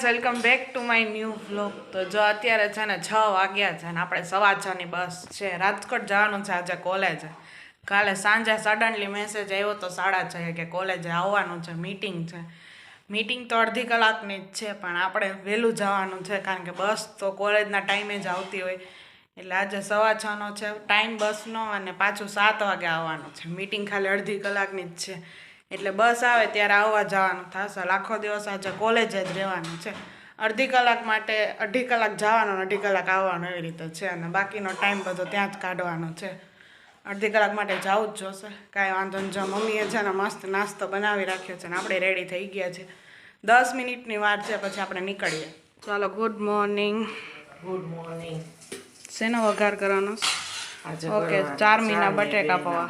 Welcome back to my new vlog. તો જો અત્યારે છે ને 6 વાગ્યા છે ને આપણે 6:15ની બસ છે. રાજકોટ જવાનું છે આજે કોલેજે. કાલે સાંજે સડનલી મેસેજ આવ્યો તો 6:30 કે કોલેજે આવવાનું છે, મીટિંગ છે. મીટિંગ તો અડધી કલાકની જ છે પણ આપણે વહેલું જવાનું છે કારણ કે બસ તો કોલેજના ટાઈમે જ આવતી હોય. એટલે આજે 6:15નો છે ટાઈમ બસનો અને પાછું 7 વાગે આવવાનું છે. મીટિંગ ખાલી અડધી કલાકની જ છે એટલે બસ આવે ત્યારે આવવા જવાનું થશે. આખો દિવસ આજે કોલેજે જ રહેવાનું છે. અડધી કલાક માટે 2.5 કલાક જવાનું અને 2.5 કલાક આવવાનું એવી રીતે છે અને બાકીનો ટાઈમ બધો ત્યાં જ કાઢવાનો છે. અડધી કલાક માટે જવું જ જોશે, કાંઈ વાંધો નહીં. જો મમ્મીએ છે ને મસ્ત નાસ્તો બનાવી રાખ્યો છે ને આપણે રેડી થઈ ગયા છે. 10 મિનિટની વાર છે પછી આપણે નીકળીએ. ચાલો, ગુડ મોર્નિંગ. Good morning. શેનો વઘાર કરવાનો? ઓકે, 4 મહિના બટેકા પૌવા.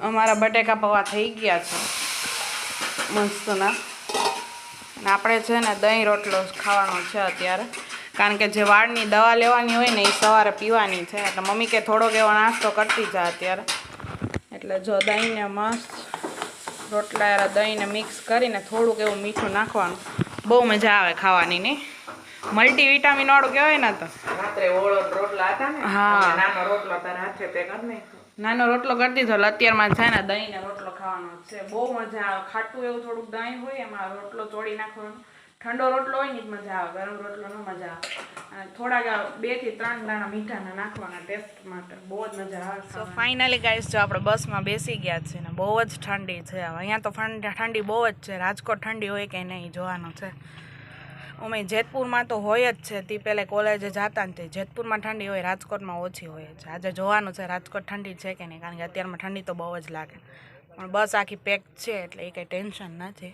અમારા બટેકા પૌવા થઈ ગયા છે મસ્તના. અને આપણે છે ને દહીં રોટલો ખાવાનો છે અત્યારે કારણ કે જે વાળની દવા લેવાની હોય ને એ સવારે પીવાની છે. એટલે મમ્મી કે થોડોક એવો નાસ્તો કરતી જાય અત્યારે. એટલે જો દહીંને મસ્ત રોટલા દહીંને મિક્સ કરીને થોડુંક એવું મીઠું નાખવાનું. બહુ મજા આવે ખાવાની નહીં? મલ્ટીવિટામિન વાળું કહેવાય ને. તો રાત્રે રોટલા હતા ને, હા, નાનો રોટલો તારે હાથે તે કર ને. નાનો રોટલો કરી દીધો. અત્યારમાં છે ને દહીં ને રોટલો ખાવાનો છે. બહુ મજા આવે. ખાટું એવું થોડુંક દહીં હોય એમાં રોટલો ચોળી નાખવાનો. ઠંડો રોટલો હોય ને જ મજા આવે, ગરમ રોટલો ન મજા આવે. અને થોડાક 2 થી 3 દાણા મીઠાના નાખવાના ટેસ્ટ માટે. બહુ જ મજા આવે. સો ફાઇનલી ગાઈસ, જો આપણે બસમાં બેસી ગયા છે ને બહુ જ ઠંડી છે. અહીંયા તો ઠંડી બહુ જ છે. રાજકોટ ઠંડી હોય કે નહીં જોવાનું છે. અમે જેતપુરમાં તો હોય જ છે. તે પહેલાં કોલેજે જતા ને તે જેતપુરમાં ઠંડી હોય, રાજકોટમાં ઓછી હોય છે. આજે જોવાનું છે રાજકોટ ઠંડી છે કે નહીં, કારણ કે અત્યારમાં ઠંડી તો બહુ જ લાગે. પણ બસ આખી પેક છે એટલે એ કંઈ ટેન્શન નથી.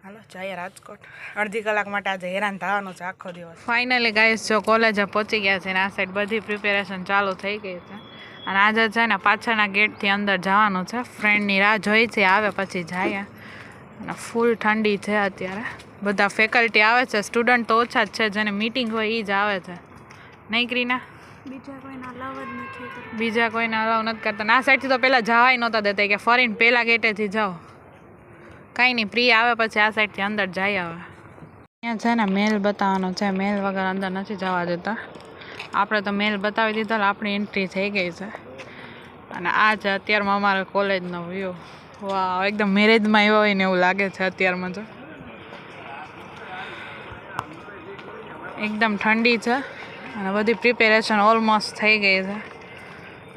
હાલો જઈએ રાજકોટ. અડધી કલાક માટે આજે હેરાન થવાનું છે આખો દિવસ. ફાઇનલી ગાઈસ, જો કોલેજે પહોંચી ગયા છે ને આ સાઈડ બધી પ્રિપેરેશન ચાલુ થઈ ગઈ છે. અને આજે છે ને પાછળના ગેટથી અંદર જવાનું છે. ફ્રેન્ડની રાહ જોઈ છે, આવે પછી જાય. અને ફૂલ ઠંડી છે અત્યારે. બધા ફેકલ્ટી આવે છે, સ્ટુડન્ટ તો ઓછા જ છે. જેને મીટિંગ હોય એ જ આવે છે નહીં ક્રીના? બીજા કોઈને અલાવ નથી કરતા. આ સાઈડથી તો પહેલાં જવાય નહોતા દેતા કે ફરીને પહેલાં ગેટેથી જાઓ. કાંઈ નહીં, પ્રી આવે પછી આ સાઈડથી અંદર જાય. આવે અહીંયા છે ને મેલ બતાવવાનો છે. મેલ વગર અંદર નથી જવા દેતા. આપણે તો મેલ બતાવી દીધો, આપણી એન્ટ્રી થઈ ગઈ છે. અને આ છે અત્યારમાં અમારા કોલેજનો વ્યૂ. વાહ, એકદમ મેરેજમાં એવો હોય ને એવું લાગે છે અત્યારમાં. જો એકદમ ઠંડી છે અને બધી પ્રિપેરેશન ઓલમોસ્ટ થઈ ગઈ છે.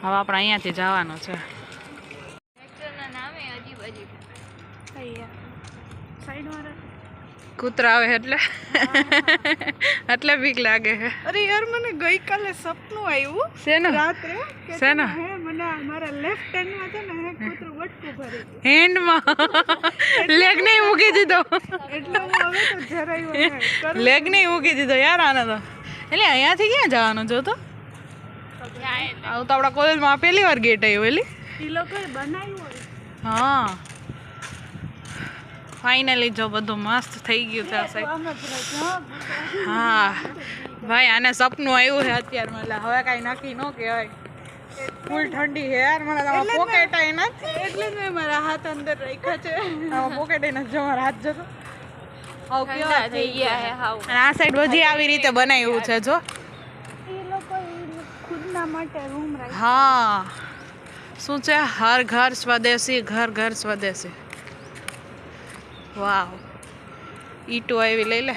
હવે આપણે અહીંયાથી જવાનું છે. કૂતરા આવે એટલે બીક લાગે છે. અરે યાર, મને ગઈકાલે સપનું આવ્યું. શેનું? રાત્રે શેનું? મને મારા લેફ્ટ હેન્ડમાં છે ને કૂતરું બટકું ભરી દીધું. હેન્ડમાં લેગ નહીં મૂકી દીધો. એટલે હું હવે તો જરાય લેગ નહીં મૂકી દીધો યાર આને તો. એટલે અહીંયાથી ક્યાં જવાનું જો તો? આવું તો આપણા કોલેજમાં પહેલી વાર ગેટ આવ્યો. એલી એ લોકોએ બનાવ્યું હોય. હા, ફાઇનલી જો બધું મસ્ત થઈ ગયું છે આ સાઈડ. હા ભાઈ, આને સપનું આવ્યું છે અત્યારમાં. એટલે હવે કાંઈ નક્કી ન કહેવાય. ફૂલ ઠંડી છે યાર. મને તમારા પોકેટ નથી એટલે મેં મારા હાથ અંદર રાખ્યા છે. આમાં પોકેટ નથી. જો મારા હાથ જતો આવું કેવા થઈ ગયા. અને આ સાઈડ બધી આવી રીતે બનાવ્યું છે. જો એ લોકો ખુદના માટે રૂમ રાખ્યા. હા, શું છે? હર ઘર સ્વદેશી, ઘર ઘર સ્વદેશી. વાવ, ઈટો આવી લઈ લે.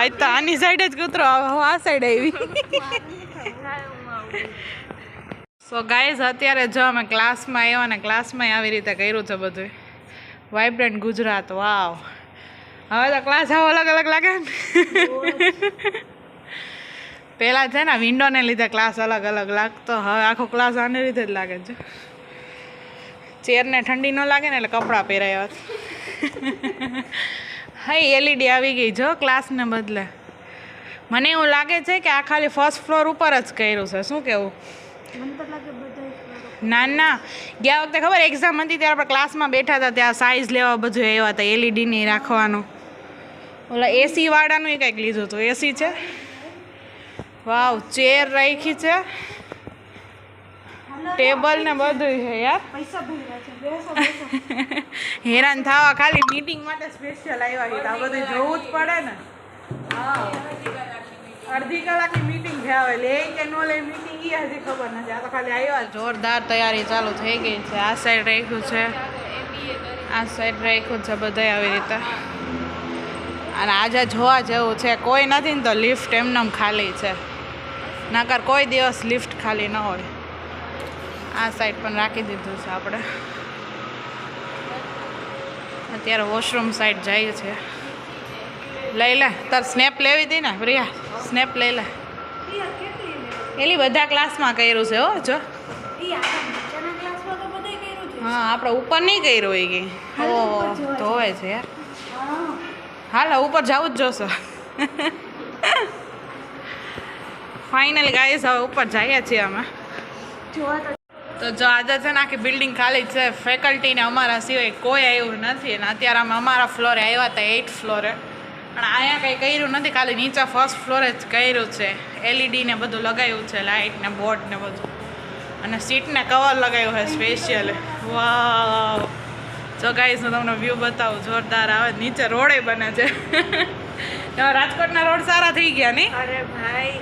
આજ તો આની સાઈડ જ કૂતરો આવે, આ સાઈડ આવી. સો ગાઈઝ, અત્યારે જો અમે ક્લાસમાં આવ્યા ને ક્લાસમાં આવી રીતે કર્યું છે બધું. વાઇબ્રન્ટ ગુજરાત. વાવ, હવે તો ક્લાસ આવો અલગ અલગ લાગે ને. પહેલાં છે ને વિન્ડોને લીધે ક્લાસ અલગ અલગ લાગતો. હવે આખો ક્લાસ આને લીધે જ લાગે છે. ચેરને ઠંડી ન લાગે ને એટલે કપડાં પહેરાયા. હા, એલઈડી આવી ગઈ જો ક્લાસને બદલે. મને એવું લાગે છે કે આ ખાલી ફર્સ્ટ ફ્લોર ઉપર જ કર્યું છે. શું કેવું? ના ના, ગયા વખતે ખબર એક્ઝામ હતી ત્યારે આપણે ક્લાસમાં બેઠા હતા, ત્યાં સાઇઝ લેવા બધું આવ્યા હતા. એલઈડીની રાખવાનું. ઓલા એસી વાળાનું એ કંઈક લીધું હતું. એસી છે. વાવ, ચેર રાખી છે. ટેબલ ને બધું છે યાર. પૈસા ભૂલ્યા છે બેસો હેરાન થવા ખાલી મીટિંગ માટે સ્પેશિયલ આવ્યા છે. આ બધું જોવું જ પડે ને. હા, અડધી કલાકની મીટિંગ છે. હવે લે કે નો લે મીટિંગ એ હજી ખબર નથી. આ તો ખાલી આવ્યા. જોરદાર તૈયારી ચાલુ થઈ ગઈ છે. આ સાઈડ રાખ્યું છે, આ સાઈડ રાખ્યું છે, બધા આવી રીતે. અને આજે જોવા જેવું છે કોઈ નથી ને તો લિફ્ટ એમનેમ ખાલી છે. નકર કોઈ દિવસ લિફ્ટ ખાલી ન હોય. આ સાઈડ પણ રાખી દીધું છે આપણે. અત્યારે વોશરૂમ સાઈડ જાય છે. લઈ લે, તાર સ્નેપ લેવી હતી ને પ્રિયા? સ્નેપ લઈ લે. એલી બધા ક્લાસમાં કર્યું છે હો. જો હા, આપણે ઉપર નહીં કર્યું હોય કે ઓ ધોવે છે યાર. હાલ ઉપર જવું જ જોશો. ફાઇનલી ગાઈસ હવે ઉપર જઈએ છીએ અમે. તો જો આજે છે ને આખી બિલ્ડિંગ ખાલી છે. ફેકલ્ટીને અમારા સિવાય કોઈ આવ્યું નથી. અને અત્યારે અમે અમારા ફ્લોરે આવ્યા હતા, 8th ફ્લોરે. પણ અહીંયા કંઈ કર્યું નથી, ખાલી નીચે ફર્સ્ટ ફ્લોરે જ કર્યું છે. LED ને બધું લગાવ્યું છે, લાઇટ ને બોર્ડ ને બધું. અને સીટને કવર લગાવ્યું છે સ્પેશિયલ. વાવ! જો ગાઈસ હું તમને વ્યૂ બતાવું, જોરદાર આવે. નીચે રોડે બને છે. રાજકોટના રોડ સારા થઈ ગયા નહીં? અરે ભાઈ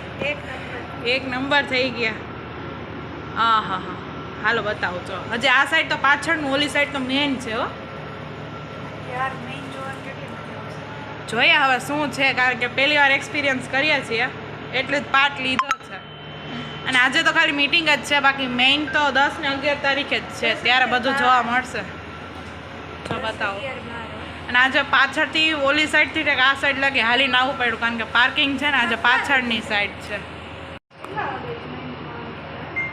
એક નંબર થઈ ગયા. હા હા હા, હાલો બતાવું છો. હજી આ સાઈડ તો પાછળનું, ઓલી સાઈડ તો મેન છે હો. યાર મેઇન જોવા કેટલી મજા આવશે. જોઈએ હવે શું છે, કારણ કે પહેલી વાર એક્સપિરિયન્સ કરીએ છીએ એટલે જ પાર્ટ લીધો છે. અને આજે તો ખાલી મીટિંગ જ છે, બાકી મેઇન તો 10 ને 11 તારીખે જ છે. ત્યારે બધું જોવા મળશે. જો બતાવો. અને આજે પાછળથી ઓલી સાઈડથી આ સાઈડ લગી હાલીને આવવું પડ્યું, કારણ કે પાર્કિંગ છે ને આજે પાછળની સાઈડ છે.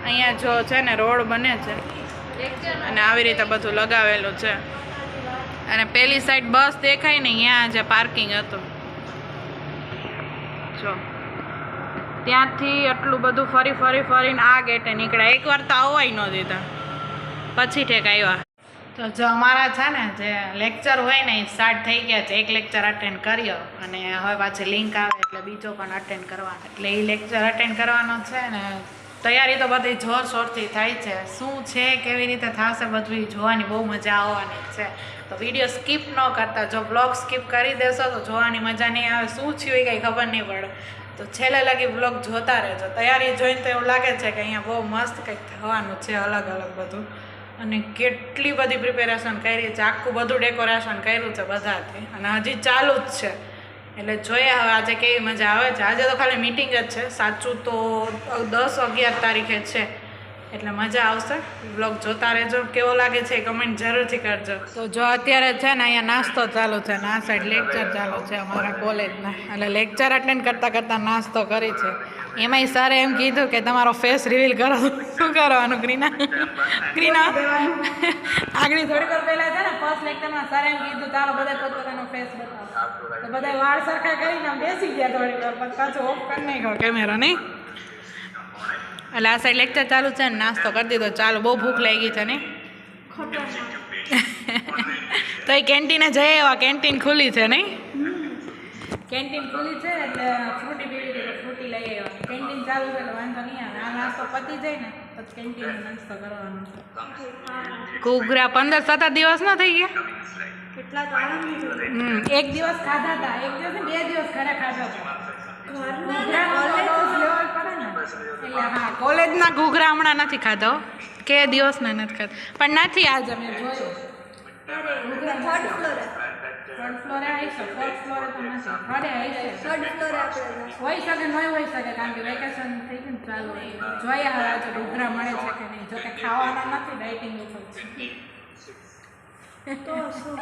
અહીંયા જો છે ને રોડ બને છે અને આવી રીતે બધું લગાવેલું છે. અને પેલી સાઈડ બસ દેખાય ને અહીંયા જે પાર્કિંગ હતું. જો ત્યાંથી આટલું બધું ફરીને આ ગેટે નીકળ્યા. એકવાર તો આવવાય ન દીધા, પછી ઠેક આવ્યા. તો જો અમારા છે ને જે લેક્ચર હોય ને એ સ્ટાર્ટ થઈ ગયા છે. એક લેક્ચર અટેન્ડ કર્યો અને હવે પાછી લિંક આવે એટલે બીજો પણ અટેન્ડ કરવાનો. એટલે એ લેક્ચર અટેન્ડ કરવાનો છે ને. તૈયારી તો બધી જોરશોરથી થાય છે. શું છે, કેવી રીતે થશે, બધું જોવાની બહુ મજા આવવાની છે. તો વિડીયો સ્કીપ ન કરતા. જો બ્લોગ સ્કીપ કરી દેશો તો જોવાની મજા નહીં આવે. શું થયું એ કંઈ ખબર નહીં પડે. તો છેલ્લે લગી બ્લોગ જોતા રહેજો. તૈયારી જોઈને તો એવું લાગે છે કે અહીંયા બહુ મસ્ત કંઈક થવાનું છે, અલગ અલગ બધું. અને કેટલી બધી પ્રિપેરેશન કરી છે, આખું બધું ડેકોરેશન કર્યું છે બધાથી. અને હજી ચાલુ જ છે. એટલે જોઈએ હવે આજે કેવી મજા આવે છે. આજે તો ખાલી મીટિંગ જ છે. સાચું તો 10-11 તારીખે છે. એટલે મજા આવશે. બ્લોગ જોતા રહેજો. કેવો લાગે છે એ કમેન્ટ જરૂરથી કરજો. તો જો અત્યારે છે ને અહીંયા નાસ્તો ચાલુ છે ને આ સાઈડ લેક્ચર ચાલુ છે અમારા કોલેજના. એટલે લેક્ચર અટેન્ડ કરતાં નાસ્તો કરી છે. એમાંય સરે એમ કીધું કે તમારો ફેસ રિવીલ કરો. શું કરવાનું ક્રીના? આગળ થોડીક વાર પહેલાં છે ને ફર્સ્ટ લેક્ચરમાં સરે એમ કીધું ચાલો બધા પોતાનો ફેસ બતાવો. તો બધા વાળ સરખા કરીને બેસી ગયા થોડીક વાર, પછી પાછું ઓફ કરી નાખ્યો કેમેરા નહીં. એટલે આ સાઈડ લેક્ચર ચાલુ છે ને નાસ્તો કરી દીધો. ચાલો, બહુ ભૂખ લાગી છે નહીં? તો એ કેન્ટીને જઈએ. એવા કેન્ટીન ખુલ્લી છે નહીં? કેન્ટીન ખુલ્લી છે એટલે ફ્રૂટી પીવી હતી તો ફ્રૂટી લઈ આવ્યા. કેન્ટીન ચાલુ છે એટલે વાંધો નહીં આવે. આ નાસ્તો પતી જાય ને પછી કેન્ટીન નાસ્તો કરવાનો છે. ઘૂઘરા 15-17 દિવસ ન થઈ ગયા? કેટલા તો આરામથી એક દિવસ ખાધા હતા. એક દિવસ ને 2 દિવસ ઘરે ખાધા હતા. ઘૂઘરા લેવા પડે ને. એટલે હા, કોલેજના ઘૂઘરા હમણાં નથી ખાધા, કે દિવસના નથી ખાધા. પણ નથી આજે મેં જોયું. થર્ડ ફ્લોરે થર્ડ ફ્લોરે આવી છે, ફોર્થ ફ્લોરે તો નથી. થર્ડે આવી છે. થર્ડ ફ્લોરે આપણે હોઈ શકે નહીં હોઈ શકે, કારણ કે વેકેશન થઈ ગયું ને ચાલુ. જોઈએ હવે આજે ઘૂઘરા મળે છે કે નહીં. જોકે ખાવાના નથી, ડાયટિંગ ઉપર છે. તો શું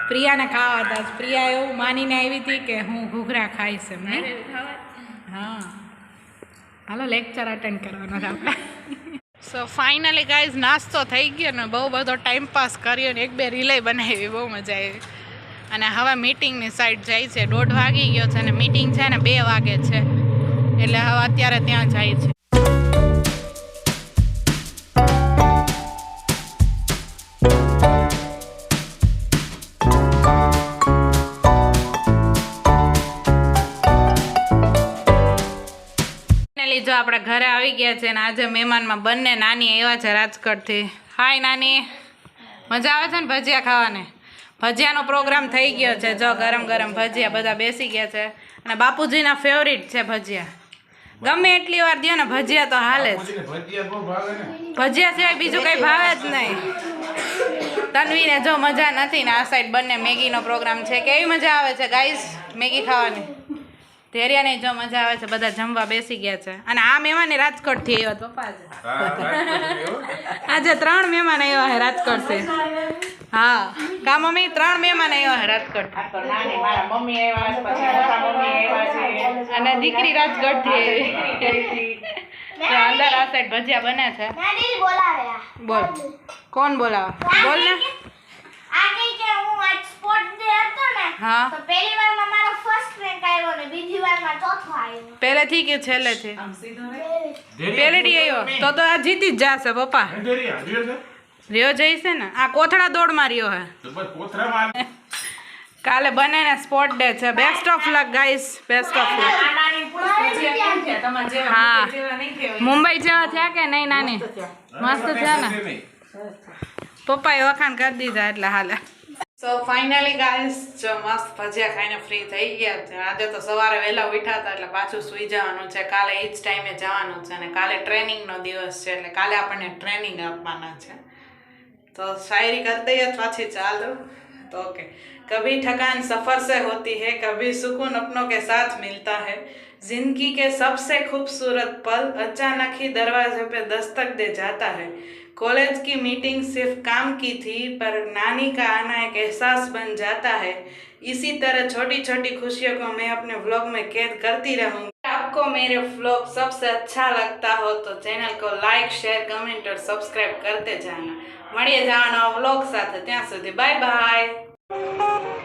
પ્રિયાને ખાવા હતા. પ્રિયા એવું માનીને આવી હતી કે હું ઘૂઘરા ખાઈશ એમ. હા, હાલો લેક્ચર અટેન્ડ કરવાનો છે આપણે. સો ફાઇનલી ગાઈઝ નાસ્તો થઈ ગયો ને બહુ બધો ટાઈમ પાસ કર્યો ને 1-2 રીલે બનાવી. બહુ મજા આવી. અને હવે મીટિંગની સાઈડ જાય છે. 1:30 વાગી ગયો છે અને મીટિંગ છે ને 2 વાગે છે. એટલે હવે અત્યારે ત્યાં જાય છે. ફાઇનલી જો આપણે ઘરે આવી ગયા છે ને આજે મહેમાનમાં બંને નાની આવ્યા છે રાજકોટથી. હાય નાની, મજા આવે છે ને ભજીયા ખાવાને? ભજીયાનો પ્રોગ્રામ થઈ ગયો છે. જો ગરમ ગરમ ભજીયા બધા બેસી ગયા છે અને બાપુજીના ફેવરિટ છે ભજીયા. ગમે એટલી વાર દ્યો ને ભજીયા તો હાલે જ. ભજીયા સિવાય બીજું કંઈ ભાવે જ નહીં. તન્વીને જો મજા નથી ને આ સાઈડ બંને મેગીનો પ્રોગ્રામ છે. કેવી મજા આવે છે ગાઈસ મેગી ખાવાની? ધેરિયાને જો મજા આવે છે. બધા જમવા બેસી ગયા છે અને આ મહેમાન રાજકોટથી આવ્યો તો પપ્પા આજે 3 મહેમાન આવ્યા છે રાજકોટથી. હા કા મમ્મી 3 મહેમાન આવ્યા છે રાજકોટ આ તો નાની મારા મમ્મી આવ્યા છે, પછી મોટા મમ્મી આવ્યા છે અને દીકરી રાજકોટથી આવી. તો અંદર આ સાઈડ ભજીયા બને છે. નાની બોલાવે બોલ કોણ બોલાવે? બોલ ને. આ કઈ કે હું આજ સ્પોર્ટ ડે હતો ને હા તો પહેલી વારમાં મારો ફર્સ્ટ રેન્ક આવ્યો ને બીજી વારમાં ચોથો આવ્યો. પહેલેથી કે છેલ્લેથી? આમ સીધો રે. પહેલેથી આવ્યો તો આ જીતી જ જશે પપ્પા. રહ્યો જઈશે ને આ કોથળા દોડમાં રહ્યો હે. કાલે બંનેને સ્પોર્ટ ડે છે. Best of luck guys, best of luck. આ નાની પૂછ ભજીયા કેમ છે? તમારા જેવા હા. મુંબઈ જેવા નહીં થયા હોય. મુંબઈ જેવા થયા કે નહીં નાની? મસ્ત થયા ને? પપ્પાએ વખાણ કરી દીધા એટલે હાલે. સો ફાઇનલી ગાઈસ જો મસ્ત ભજીયા ખાઈને ફ્રી થઈ ગયા છે. આજે તો સવારે વહેલા ઉઠ્યા હતા એટલે પાછું સૂઈ જવાનું છે. કાલે એ જ ટાઈમે જવાનું છે અને કાલે ટ્રેનિંગનો દિવસ છે એટલે કાલે આપણને ટ્રેનિંગ આપવાના છે. तो शायरी करते ही पाछी चालो तो ओके. कभी थकान सफ़र से होती है, कभी सुकून अपनों के साथ मिलता है. जिंदगी के सबसे खूबसूरत पल अचानक ही दरवाजे पे दस्तक दे जाता है. कॉलेज की मीटिंग सिर्फ काम की थी पर नानी का आना एक एहसास बन जाता है. इसी तरह छोटी छोटी खुशियों को मैं अपने व्लॉग में कैद करती रहूँगी. आपको मेरे व्लॉग सबसे अच्छा लगता हो तो चैनल को लाइक शेयर कमेंट और सब्सक्राइब करते जाना. મળીએ જવાના વ્લોગ સાથે. ત્યાં સુધી બાય બાય.